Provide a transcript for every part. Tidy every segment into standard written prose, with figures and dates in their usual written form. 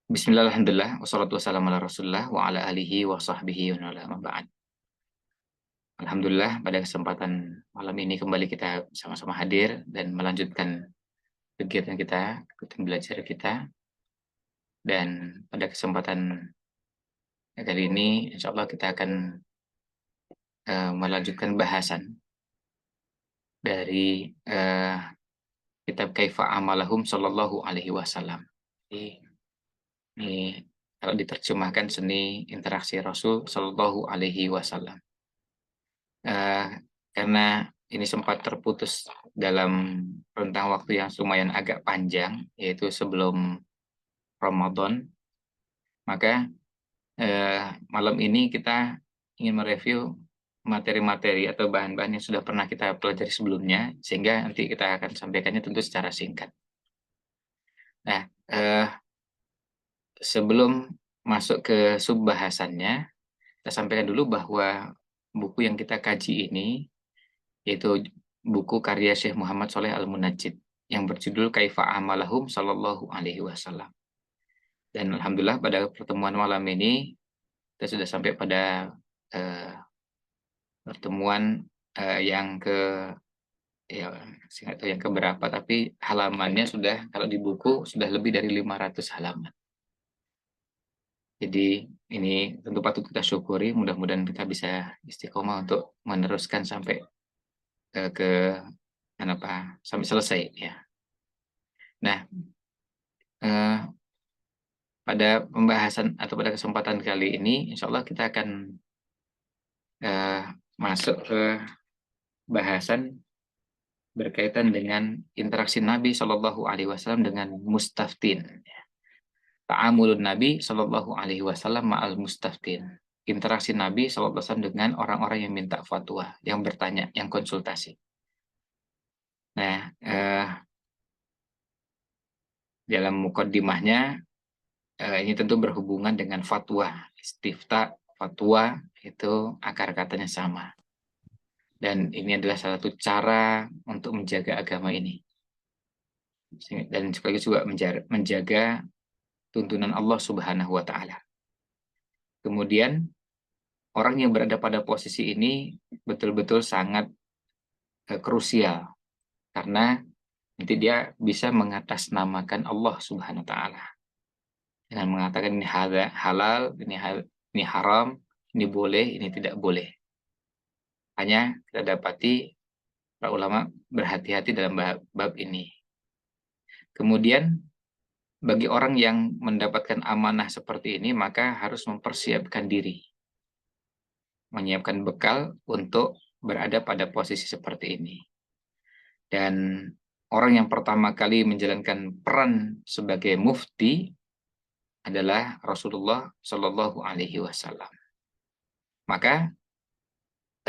Bismillah, alhamdulillah, wassalatu wassalamu ala rasulillah wa ala alihi wa sahbihi wa ala ma ba'd. Alhamdulillah, pada kesempatan malam ini kembali kita sama-sama hadir dan melanjutkan kegiatan kita, kegiatan belajar kita. Dan pada kesempatan kali ini, insya Allah kita akan melanjutkan bahasan dari kitab Kaifa Amalahum Sallallahu Alaihi Wasallam. Ini kalau diterjemahkan seni interaksi Rasul Sallallahu Alaihi Wasallam. Karena ini sempat terputus dalam rentang waktu yang lumayan agak panjang, yaitu sebelum Ramadan, maka malam ini kita ingin mereview materi-materi atau bahan-bahan yang sudah pernah kita pelajari sebelumnya, sehingga nanti kita akan sampaikannya tentu secara singkat. Nah, sebelum masuk ke subbahasannya, kita sampaikan dulu bahwa buku yang kita kaji ini yaitu buku karya Syekh Muhammad Shaleh Al-Munajjid yang berjudul Kaifa Amalahum Sallallahu Alaihi Wasallam. Dan alhamdulillah pada pertemuan malam ini kita sudah sampai pada pertemuan yang saya nggak tahu yang keberapa, tapi halamannya sudah, kalau di buku sudah lebih dari 500 halaman. Jadi ini tentu patut kita syukuri, mudah-mudahan kita bisa istiqomah untuk meneruskan sampai sampai selesai ya. Nah, pada pembahasan atau pada kesempatan kali ini, insya Allah kita akan masuk ke bahasan berkaitan dengan interaksi Nabi Shallallahu Alaihi Wasallam dengan mustaftin. Ta'amulun Nabi Shallallahu Alaihi Wasallam ma'al mustaftin. Interaksi Nabi Shallallahu Alaihi Wasallam dengan orang-orang yang minta fatwa, yang bertanya, yang konsultasi. Nah, dalam mukaddimahnya ini tentu berhubungan dengan fatwa, istifta, fatwa itu akar katanya sama. Dan ini adalah salah satu cara untuk menjaga agama ini. Dan sekaligus juga menjaga tuntunan Allah Subhanahu wa Ta'ala. Kemudian, orang yang berada pada posisi ini betul-betul sangat krusial, karena nanti dia bisa mengatasnamakan Allah Subhanahu wa Ta'ala dengan mengatakan ini halal, ini haram, ini boleh, ini tidak boleh. Hanya kita dapati para ulama berhati-hati dalam bab ini. Kemudian bagi orang yang mendapatkan amanah seperti ini, maka harus mempersiapkan diri, menyiapkan bekal untuk berada pada posisi seperti ini. Dan orang yang pertama kali menjalankan peran sebagai mufti adalah Rasulullah Shallallahu Alaihi Wasallam. Maka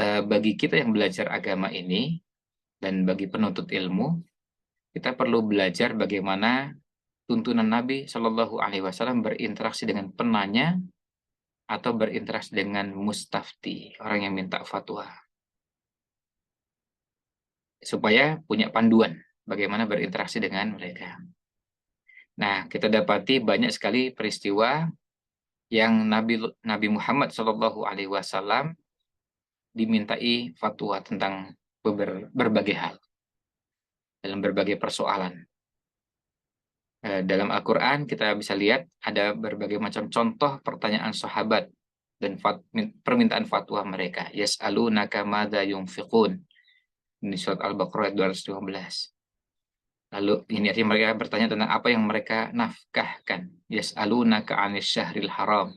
bagi kita yang belajar agama ini dan bagi penuntut ilmu, kita perlu belajar bagaimana tuntunan Nabi Shallallahu Alaihi Wasallam berinteraksi dengan penanya atau berinteraksi dengan mustafti, orang yang minta fatwa, supaya punya panduan bagaimana berinteraksi dengan mereka. Nah, kita dapati banyak sekali peristiwa yang Nabi Muhammad Shallallahu Alaihi Wasallam dimintai fatwa tentang berbagai hal dalam berbagai persoalan. Dalam Al-Quran kita bisa lihat ada berbagai macam contoh pertanyaan sahabat dan permintaan fatwa mereka. Yas'alunaka madza yunfiqun. Ini surat Al-Baqarah 215. Lalu ini artinya mereka bertanya tentang apa yang mereka nafkahkan. Yas'alunaka 'anil syahril haram.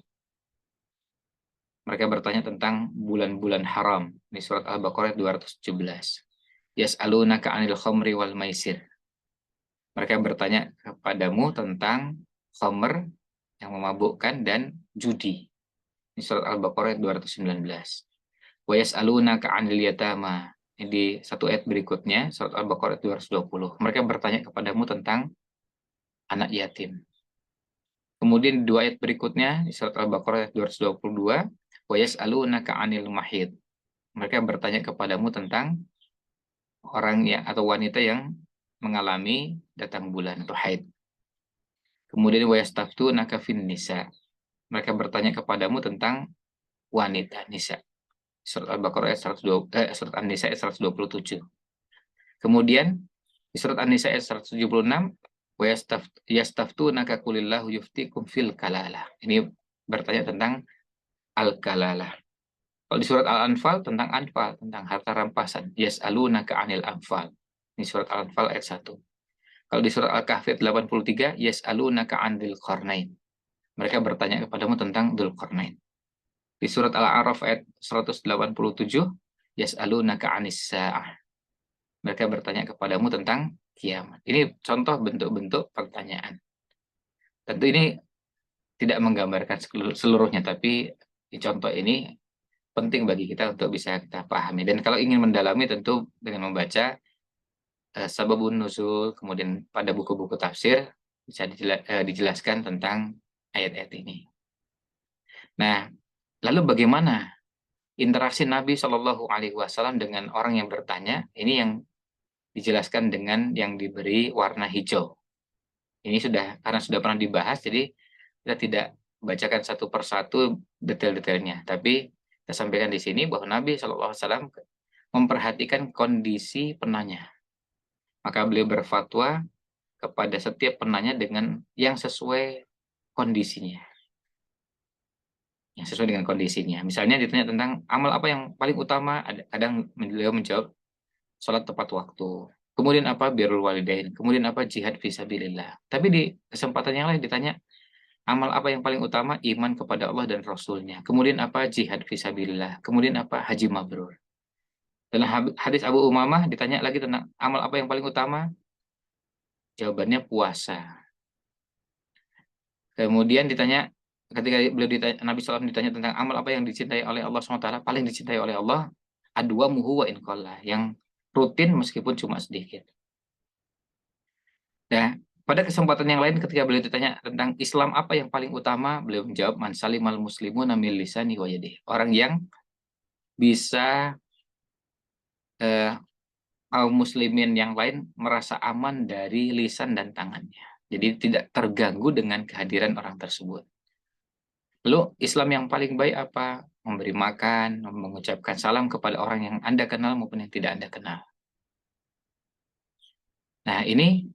Mereka bertanya tentang bulan-bulan haram. Ini surat Al-Baqarah 217. Yas'alunaka 'anil khamri wal maisir. Mereka bertanya kepadamu tentang khamr yang memabukkan dan judi. Ini surat Al-Baqarah 219. Wa yas'alunaka 'anil yatama. Ini di satu ayat berikutnya, surat Al-Baqarah 220. Mereka bertanya kepadamu tentang anak yatim. Kemudian di dua ayat berikutnya, di surat Al-Baqarah 222, wa yas'alunaka 'anil mahid. Mereka bertanya kepadamu tentang orang yang atau wanita yang mengalami datang bulan atau haid. Kemudian wa yastaftunaka fin nisa. Mereka bertanya kepadamu tentang wanita, nisa. Surat Al-Baqarah ayat 120, surat An-Nisa ayat 127. Kemudian di surat An-Nisa ayat 176, wa yastaftunaka qulillahu yuftikum fil kalalah. Ini bertanya tentang al-kalalah. Kalau di surat Al-Anfal tentang anfal, tentang harta rampasan. Yas'alunaka 'anil anfal. Ini surat Al-Anfal ayat 1. Kalau di surat Al-Kahfi 83, yas'alunaka 'anil qarnain. Mereka bertanya kepadamu tentang Dzulqarnain. Di surat Al-A'raf ayat 187, yas'alunaka 'anis sa'ah. Mereka bertanya kepadamu tentang kiamat. Ini contoh bentuk-bentuk pertanyaan. Tentu ini tidak menggambarkan seluruhnya, tapi di contoh ini penting bagi kita untuk bisa kita pahami. Dan kalau ingin mendalami tentu dengan membaca sababun nuzul, kemudian pada buku-buku tafsir bisa dijelaskan tentang ayat-ayat ini. Nah, lalu bagaimana interaksi Nabi Shallallahu Alaihi Wasallam dengan orang yang bertanya? Ini yang dijelaskan dengan yang diberi warna hijau. Ini karena sudah pernah dibahas, jadi kita tidak bacakan satu persatu detail-detailnya. Tapi kita sampaikan di sini bahwa Nabi Shallallahu Alaihi Wasallam memperhatikan kondisi penanya. Maka beliau berfatwa kepada setiap penanya dengan yang sesuai kondisinya. Yang sesuai dengan kondisinya. Misalnya ditanya tentang amal apa yang paling utama, kadang beliau menjawab sholat tepat waktu. Kemudian apa? Birrul walidain. Kemudian apa? Jihad fisabilillah. Tapi di kesempatan yang lain ditanya, amal apa yang paling utama? Iman kepada Allah dan Rasulnya. Kemudian apa? Jihad fisabilillah. Kemudian apa? Haji mabrur. Dalam hadis Abu Umamah ditanya lagi tentang amal apa yang paling utama? Jawabannya puasa. Kemudian ditanya, ketika Nabi SAW ditanya tentang amal apa yang dicintai oleh Allah SWT, paling dicintai oleh Allah, adwa muhu wa inqallah, yang rutin meskipun cuma sedikit. Nah, pada kesempatan yang lain ketika beliau ditanya tentang Islam apa yang paling utama, beliau menjawab man salimal muslimuna min lisani wa yadihi. Orang yang bisa kaum muslimin yang lain merasa aman dari lisan dan tangannya. Jadi tidak terganggu dengan kehadiran orang tersebut. Lalu Islam yang paling baik apa? Memberi makan, mengucapkan salam kepada orang yang Anda kenal maupun yang tidak Anda kenal. Nah, ini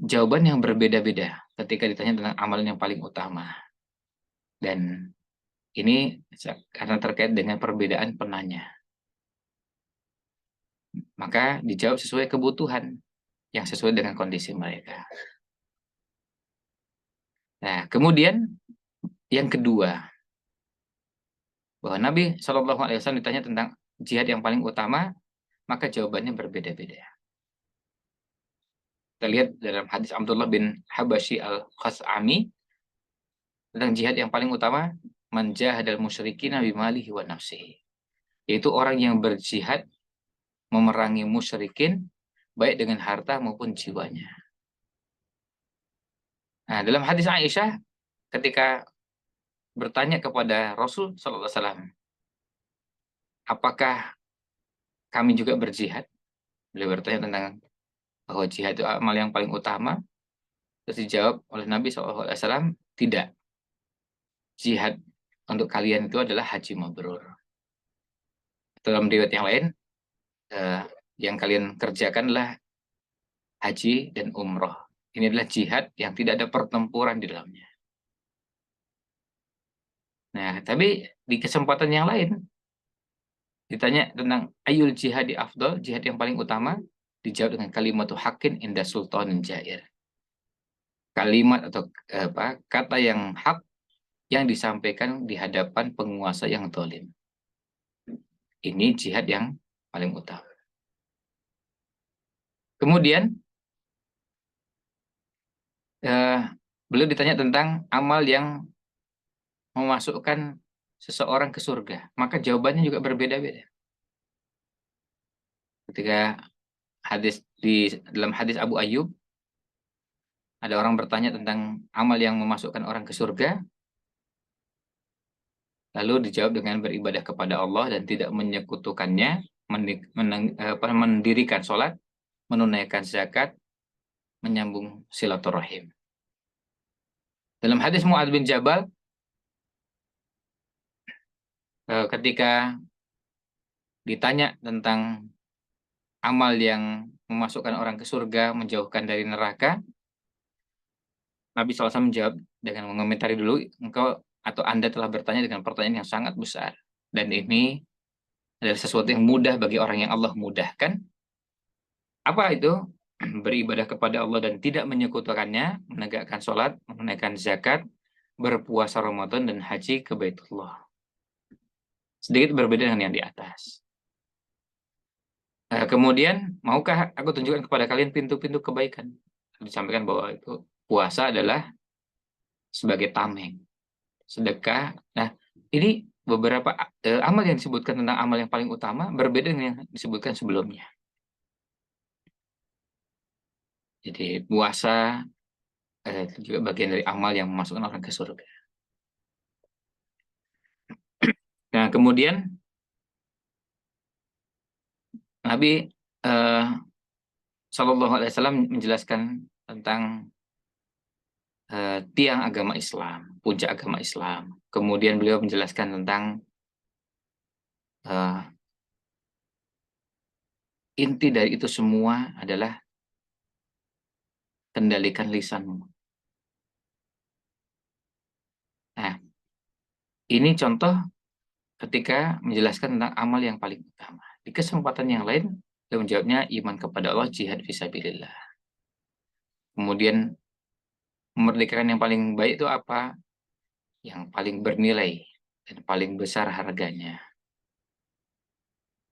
jawaban yang berbeda-beda ketika ditanya tentang amalan yang paling utama. Dan ini karena terkait dengan perbedaan penanya. Maka dijawab sesuai kebutuhan yang sesuai dengan kondisi mereka. Nah, kemudian yang kedua, bahwa Nabi SAW ditanya tentang jihad yang paling utama, maka jawabannya berbeda-beda. Kita lihat dalam hadis Abdullah bin Habashi al-Khas'ami tentang jihad yang paling utama, man jahadal musyrikina bimalihi wa nafsihi. Yaitu orang yang berjihad memerangi musyrikin baik dengan harta maupun jiwanya. Nah, dalam hadis Aisyah ketika bertanya kepada Rasul sallallahu alaihi wasallam, apakah kami juga berjihad? Beliau bertanya tentang bahwa jihad itu amal yang paling utama. Terus dijawab oleh Nabi SAW, tidak. Jihad untuk kalian itu adalah haji mabrur. Dalam riwayat yang lain, yang kalian kerjakan adalah haji dan umroh. Ini adalah jihad yang tidak ada pertempuran di dalamnya. Nah, tapi di kesempatan yang lain, ditanya tentang ayul jihad di afdol, jihad yang paling utama, dijawab dengan kalimatu haqqin inda sultanin jair. Kalimat atau kata yang hak yang disampaikan di hadapan penguasa yang zalim. Ini jihad yang paling utama. Kemudian beliau ditanya tentang amal yang memasukkan seseorang ke surga, maka jawabannya juga berbeda-beda. Ketika dalam hadis Abu Ayyub, ada orang bertanya tentang amal yang memasukkan orang ke surga, lalu dijawab dengan beribadah kepada Allah dan tidak menyekutukannya, mendirikan sholat, menunaikan zakat, menyambung silaturahim. Dalam hadis Mu'adz bin Jabal, ketika ditanya tentang amal yang memasukkan orang ke surga, menjauhkan dari neraka, Nabi SAW menjawab dengan mengomentari dulu, engkau atau Anda telah bertanya dengan pertanyaan yang sangat besar. Dan ini adalah sesuatu yang mudah bagi orang yang Allah mudahkan. Apa itu? Beribadah kepada Allah dan tidak menyekutukannya, menegakkan sholat, menunaikan zakat, berpuasa Ramadan, dan haji ke Baitullah. Sedikit berbeda dengan yang di atas. Kemudian, maukah aku tunjukkan kepada kalian pintu-pintu kebaikan? Disampaikan bahwa itu puasa adalah sebagai tameng, sedekah. Nah, ini beberapa amal yang disebutkan tentang amal yang paling utama berbeda dengan yang disebutkan sebelumnya. Jadi puasa itu juga bagian dari amal yang memasukkan orang ke surga. Nah, kemudian Nabi eh, Shallallahu Alaihi Wasallam menjelaskan tentang tiang agama Islam, puncak agama Islam. Kemudian beliau menjelaskan tentang eh, inti dari itu semua adalah kendalikan lisanmu. Nah, ini contoh ketika menjelaskan tentang amal yang paling utama. Di kesempatan yang lain, beliau menjawabnya iman kepada Allah, jihad fisabilillah. Kemudian memerdekakan yang paling baik itu apa? Yang paling bernilai dan paling besar harganya.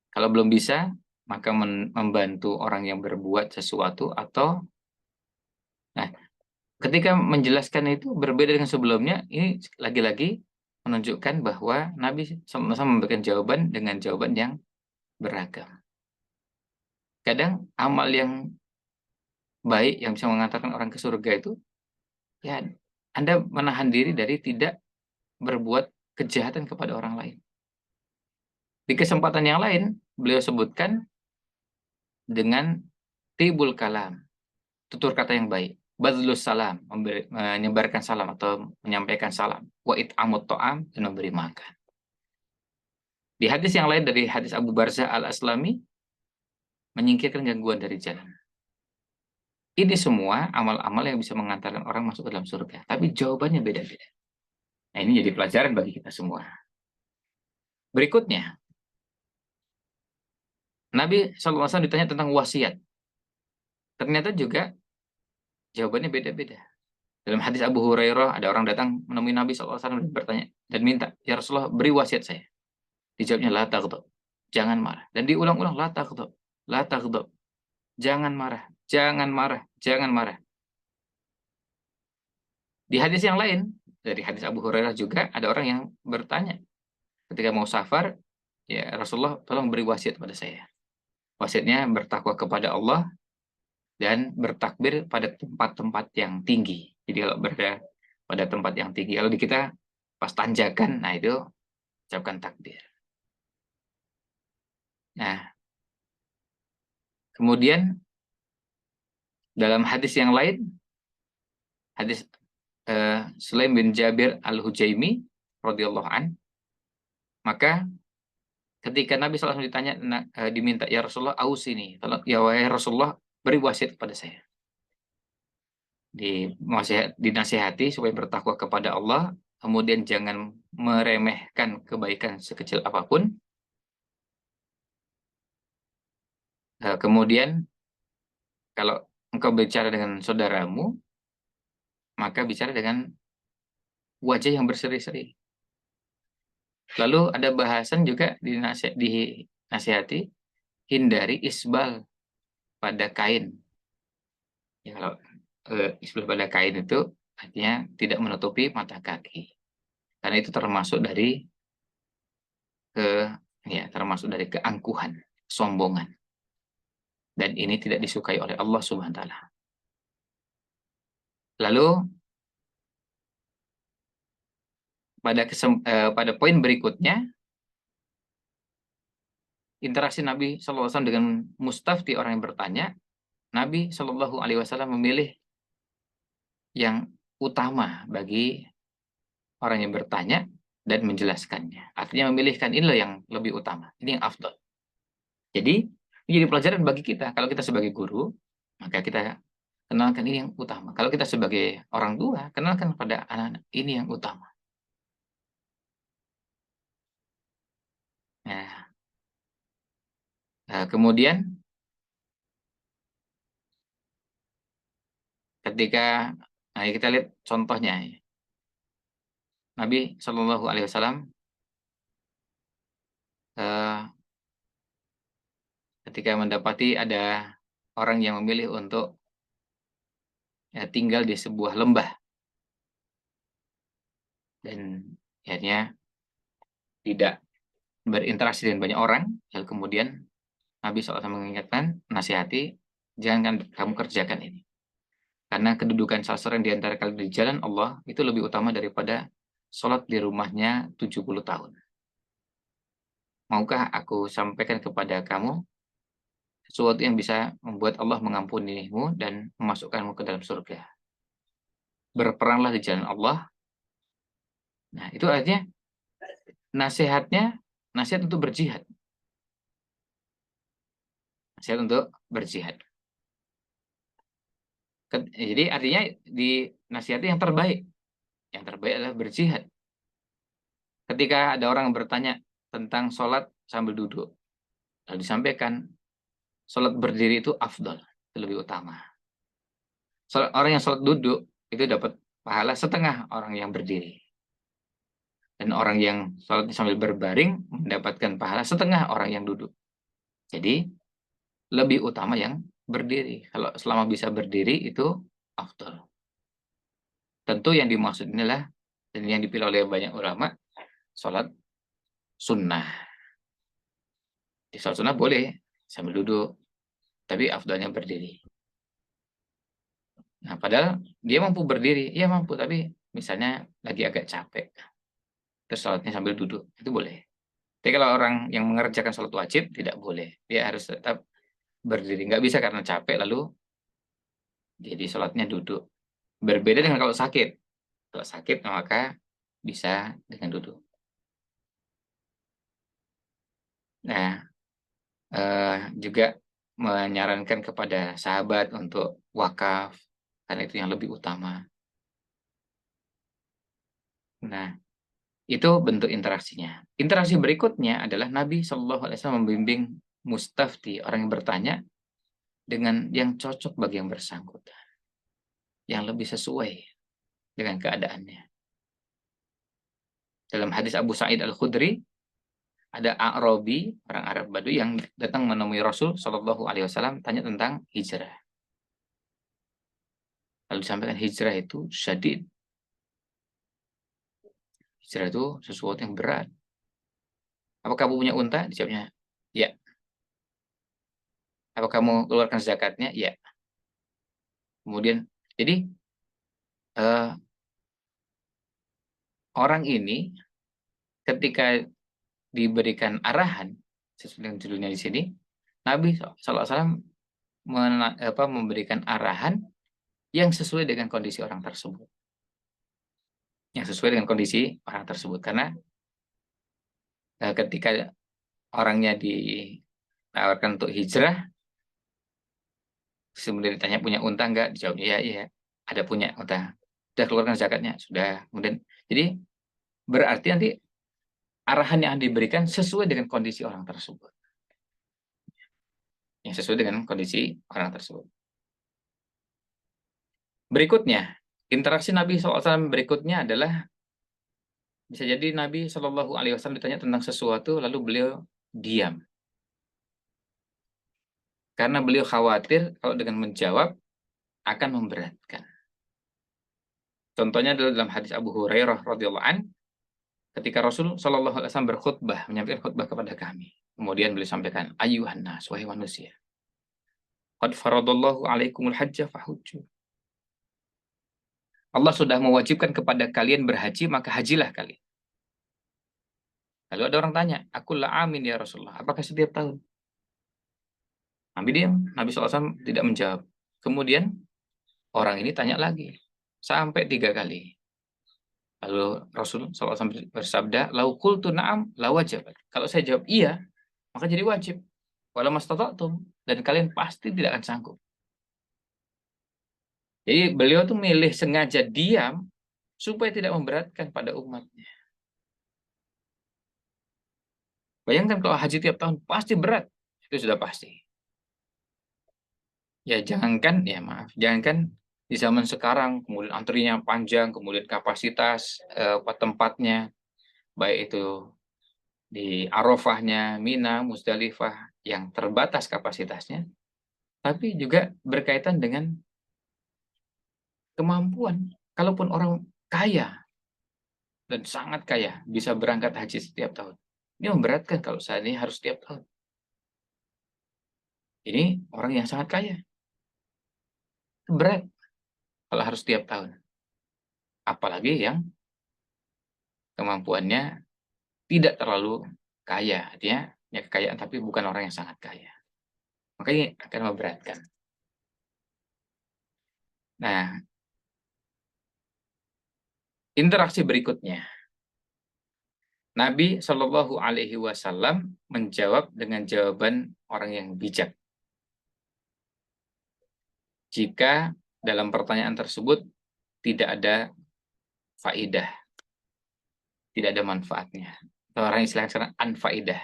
Kalau belum bisa, maka membantu orang yang berbuat sesuatu atau nah, ketika menjelaskan itu berbeda dengan sebelumnya, ini lagi-lagi menunjukkan bahwa Nabi sama-sama memberikan jawaban dengan jawaban yang beragam. Kadang amal yang baik yang bisa mengantarkan orang ke surga itu, ya Anda menahan diri dari tidak berbuat kejahatan kepada orang lain. Di kesempatan yang lain, beliau sebutkan dengan tibul kalam, tutur kata yang baik, badlus salam, menyebarkan salam atau menyampaikan salam, wa it'amut ta'am, dan memberi makan. Di hadis yang lain dari hadis Abu Barzah al-Aslami, menyingkirkan gangguan dari jalan. Ini semua amal-amal yang bisa mengantarkan orang masuk ke dalam surga, tapi jawabannya beda-beda. Nah, ini jadi pelajaran bagi kita semua. Berikutnya, Nabi SAW ditanya tentang wasiat. Ternyata juga jawabannya beda-beda. Dalam hadis Abu Hurairah, ada orang datang menemui Nabi SAW dan bertanya dan minta, ya Rasulullah, beri wasiat saya. Dijawabnya, la taghdab, jangan marah. Dan diulang-ulang, la taghdab, la taghdab, jangan marah, jangan marah, jangan marah. Di hadis yang lain, dari hadis Abu Hurairah juga, ada orang yang bertanya, ketika mau safar, ya Rasulullah, tolong beri wasiat pada saya. Wasiatnya bertakwa kepada Allah dan bertakbir pada tempat-tempat yang tinggi. Jadi kalau berada pada tempat yang tinggi, kalau di kita pas tanjakan, nah itu ucapkan takbir. Nah, kemudian dalam hadis yang lain, hadis Sulaim bin Jabir al-Hujaimi radhiyallahu an, maka ketika Nabi SAW ditanya, diminta, ya Rasulullah, ausini, ya wahai Rasulullah, beri wasiat kepada saya. Dinasihati supaya bertakwa kepada Allah, kemudian jangan meremehkan kebaikan sekecil apapun. Kemudian kalau engkau bicara dengan saudaramu, maka bicara dengan wajah yang berseri-seri. Lalu ada bahasan juga dinasihati, hindari isbal pada kain. Ya, kalau isbal pada kain itu artinya tidak menutupi mata kaki. Karena itu termasuk dari keangkuhan, kesombongan. Dan ini tidak disukai oleh Allah Subhanahu wa taala. Lalu pada poin berikutnya, interaksi Nabi SAW dengan mustafti, orang yang bertanya, Nabi SAW memilih yang utama bagi orang yang bertanya dan menjelaskannya. Artinya memilihkan ini loh yang lebih utama, ini yang afdal. Jadi, ini jadi pelajaran bagi kita. Kalau kita sebagai guru, maka kita kenalkan ini yang utama. Kalau kita sebagai orang tua, kenalkan pada anak-anak ini yang utama. Nah, kemudian ketika kita lihat contohnya, Nabi Shallallahu Alaihi Wasallam ketika mendapati ada orang yang memilih untuk tinggal di sebuah lembah dan akhirnya tidak berinteraksi dengan banyak orang, lalu kemudian Nabi SAW mengingatkan, nasihati, jangan kamu kerjakan ini. Karena kedudukan salah seorang di antara kalian di jalan Allah itu lebih utama daripada sholat di rumahnya 70 tahun. Maukah aku sampaikan kepada kamu sesuatu yang bisa membuat Allah mengampunimu dan memasukkanmu ke dalam surga? Berperanglah di jalan Allah. Nah, itu artinya nasihat untuk berjihad. Nasihat untuk berjihad. Jadi artinya di nasihat yang terbaik. Yang terbaik adalah berjihad. Ketika ada orang bertanya tentang sholat sambil duduk, lalu disampaikan, sholat berdiri itu afdal, itu lebih utama. Orang yang sholat duduk, itu dapat pahala setengah orang yang berdiri. Dan orang yang sholat sambil berbaring, mendapatkan pahala setengah orang yang duduk. Jadi, lebih utama yang berdiri. Kalau selama bisa berdiri, itu afdal. Tentu yang dimaksud inilah, dan yang dipilih oleh banyak ulama, sholat sunnah. Di sholat sunnah boleh sambil duduk, tapi afdalnya berdiri. Nah, padahal dia mampu berdiri, iya mampu, tapi misalnya lagi agak capek, terus sholatnya sambil duduk, itu boleh. Tapi kalau orang yang mengerjakan sholat wajib, tidak boleh. Dia harus tetap berdiri. Nggak bisa karena capek, lalu jadi sholatnya duduk. Berbeda dengan kalau sakit. Kalau sakit, maka bisa dengan duduk. Nah, juga menyarankan kepada sahabat untuk wakaf, karena itu yang lebih utama. Nah, itu bentuk interaksinya. Interaksi berikutnya adalah Nabi Shallallahu Alaihi Wasallam membimbing mustafti, orang yang bertanya, dengan yang cocok bagi yang bersangkutan, yang lebih sesuai dengan keadaannya. Dalam hadis Abu Sa'id Al-Khudri, ada A'rabi, orang Arab Baduy yang datang menemui Rasul Shallallahu Alaihi Wasallam, tanya tentang hijrah. Lalu disampaikan hijrah itu syadid. Hijrah itu sesuatu yang berat. Apa kamu punya unta? Dijawabnya, ya. Apa kamu keluarkan zakatnya? Ya. Kemudian, jadi orang ini ketika diberikan arahan, sesuai dengan judulnya di sini, Nabi SAW memberikan arahan yang sesuai dengan kondisi orang tersebut. Yang sesuai dengan kondisi orang tersebut. Karena ketika orangnya ditawarkan untuk hijrah, kemudian ditanya punya unta enggak, dijawabnya ya, iya, ada punya unta. Sudah keluarkan zakatnya, sudah. Kemudian, jadi berarti nanti arahan yang diberikan sesuai dengan kondisi orang tersebut. Yang sesuai dengan kondisi orang tersebut. Berikutnya, interaksi Nabi SAW berikutnya adalah, bisa jadi Nabi Shallallahu Alaihi Wasallam ditanya tentang sesuatu, lalu beliau diam. Karena beliau khawatir kalau dengan menjawab akan memberatkan. Contohnya adalah dalam hadis Abu Hurairah radhiyallahu an, ketika Rasul Shallallahu Alaihi Wasallam berkhutbah, menyampaikan khutbah kepada kami. Kemudian beliau sampaikan, ayuhan nas, wahai manusia, qad faradallahu alaikumul hajja fahujju. Allah sudah mewajibkan kepada kalian berhaji, maka hajilah kalian. Lalu ada orang tanya, aku la amin ya Rasulullah, apakah setiap tahun? Nabi diam, Nabi SAW tidak menjawab. Kemudian orang ini tanya lagi, sampai 3 kali. Lalu Rasul SAW bersabda, "Lau qultu na'am la wajib." Kalau saya jawab iya, maka jadi wajib. Walau mastata'tum, dan kalian pasti tidak akan sanggup. Jadi beliau tuh milih sengaja diam supaya tidak memberatkan pada umatnya. Bayangkan kalau haji tiap tahun pasti berat, itu sudah pasti. Ya jangankan di zaman sekarang, kemudian antrinya panjang, kemudian kapasitas tempatnya, baik itu di Arafahnya, Mina, Musdalifah yang terbatas kapasitasnya, tapi juga berkaitan dengan kemampuan. Kalaupun orang kaya dan sangat kaya bisa berangkat haji setiap tahun. Ini memberatkan kalau seandainya harus setiap tahun. Ini orang yang sangat kaya. Berat kalau harus setiap tahun. Apalagi yang kemampuannya tidak terlalu kaya. Artinya punya kekayaan tapi bukan orang yang sangat kaya. Makanya akan memberatkan. Nah, interaksi berikutnya. Nabi Shallallahu Alaihi Wasallam menjawab dengan jawaban orang yang bijak. Jika dalam pertanyaan tersebut tidak ada faidah, tidak ada manfaatnya. Atau orang istilah sekarang anfaidah.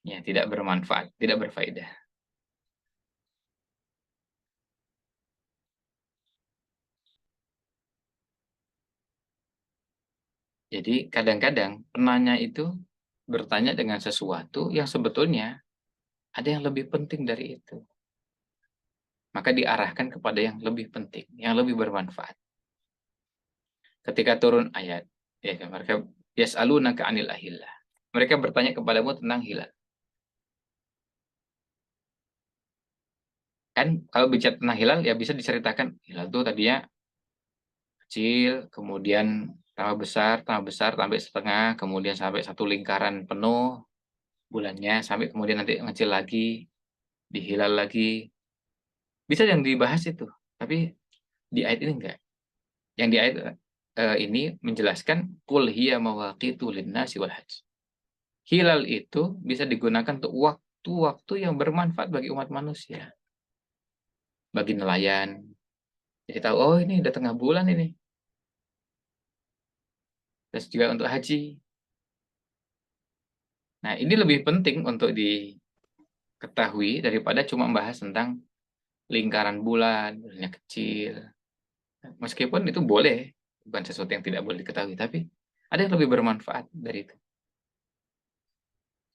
Ya, tidak bermanfaat, tidak berfaedah. Jadi kadang-kadang penanya itu bertanya dengan sesuatu yang sebetulnya ada yang lebih penting dari itu. Maka diarahkan kepada yang lebih penting, yang lebih bermanfaat. Ketika turun ayat, ya kan, mereka yas'alunaka 'anil ahillah. Mereka bertanya kepadamu tentang hilal. Kan kalau bicara tentang hilal ya bisa diceritakan, hilal itu tadinya kecil, kemudian tambah besar sampai setengah, kemudian sampai satu lingkaran penuh bulannya, sampai kemudian nanti ngecil lagi, dihilal lagi. Bisa yang dibahas itu, tapi di ayat ini enggak. Yang di ayat ini menjelaskan qul hiya mawaqitu lin-nasi wal hajj. Hilal itu bisa digunakan untuk waktu-waktu yang bermanfaat bagi umat manusia. Bagi nelayan, jadi tahu, oh ini udah tengah bulan ini. Terus juga untuk haji. Nah, ini lebih penting untuk diketahui daripada cuma membahas tentang lingkaran bulan, bulannya kecil. Meskipun itu boleh, bukan sesuatu yang tidak boleh diketahui, tapi ada yang lebih bermanfaat dari itu.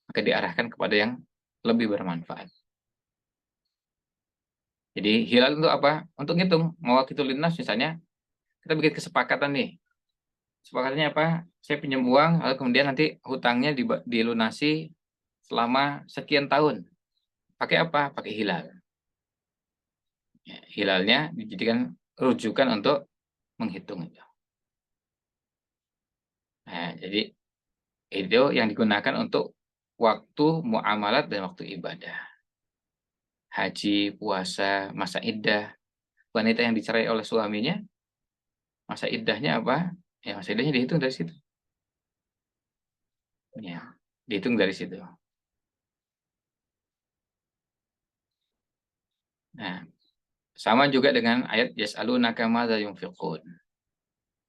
Maka diarahkan kepada yang lebih bermanfaat. Jadi hilal untuk apa? Untuk ngitung mawaqitul linnas misalnya, kita bikin kesepakatan nih. Kesepakatannya apa? Saya pinjam uang, lalu kemudian nanti hutangnya dilunasi selama sekian tahun. Pakai apa? Pakai hilal. Ya, hilalnya dijadikan rujukan untuk menghitung itu. Nah, jadi itu yang digunakan untuk waktu muamalat dan waktu ibadah. Haji, puasa, masa iddah. Wanita yang dicerai oleh suaminya, masa iddahnya apa? Ya, masa iddahnya dihitung dari situ. Ya, dihitung dari situ. Nah, sama juga dengan ayat yas'alunaka madza yunfiqun.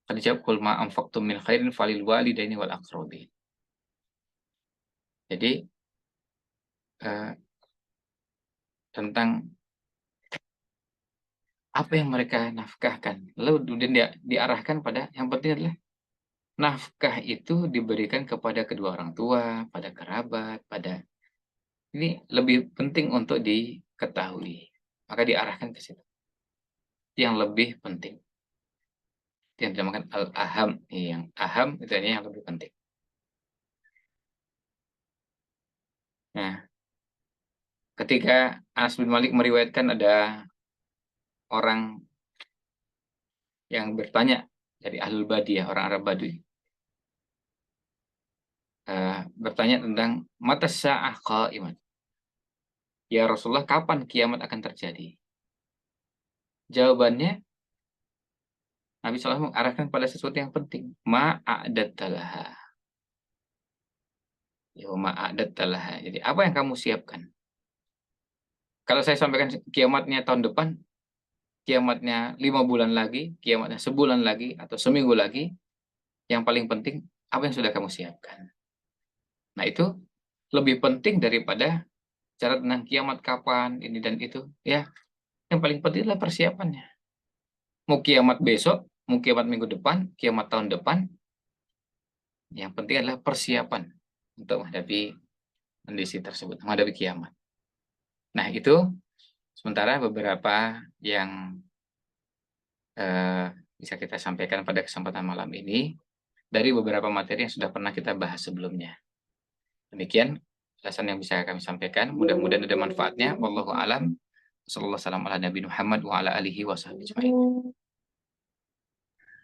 Kan dijawab qul ma anfaqtum min khairin falil walidaini wal aqrabin. Jadi tentang apa yang mereka nafkahkan. Lalu kemudian diarahkan pada yang penting adalah nafkah itu diberikan kepada kedua orang tua, pada kerabat, pada ini lebih penting untuk diketahui. Maka diarahkan ke situ. Yang lebih penting. Yang dinamakan al-aham. Yang aham itu yang lebih penting. Nah, ketika Anas bin Malik meriwayatkan ada orang yang bertanya dari Ahlul Badiyah, orang Arab Badui, bertanya tentang mata sa'ah qa'imat. Ya Rasulullah, kapan kiamat akan terjadi? Jawabannya, Nabi SAW mengarahkan pada sesuatu yang penting. Ma'adatta laha. Ya, ma'adatta laha. Jadi apa yang kamu siapkan? Kalau saya sampaikan kiamatnya tahun depan, kiamatnya 5 bulan lagi, kiamatnya sebulan lagi, atau seminggu lagi, yang paling penting apa yang sudah kamu siapkan. Nah itu lebih penting daripada cara tentang kiamat kapan, ini dan itu. Ya, yang paling penting adalah persiapannya. Mau kiamat besok, mau kiamat minggu depan, kiamat tahun depan, yang penting adalah persiapan untuk menghadapi kondisi tersebut, menghadapi kiamat. Nah itu sementara beberapa yang bisa kita sampaikan pada kesempatan malam ini dari beberapa materi yang sudah pernah kita bahas sebelumnya. Demikian ulasan yang bisa kami sampaikan. Mudah-mudahan ada manfaatnya. Wallahu a'lam. Sallallahu alaihi wasallam ala Nabi Muhammad wa ala alihi wa sahbihi ajma'in.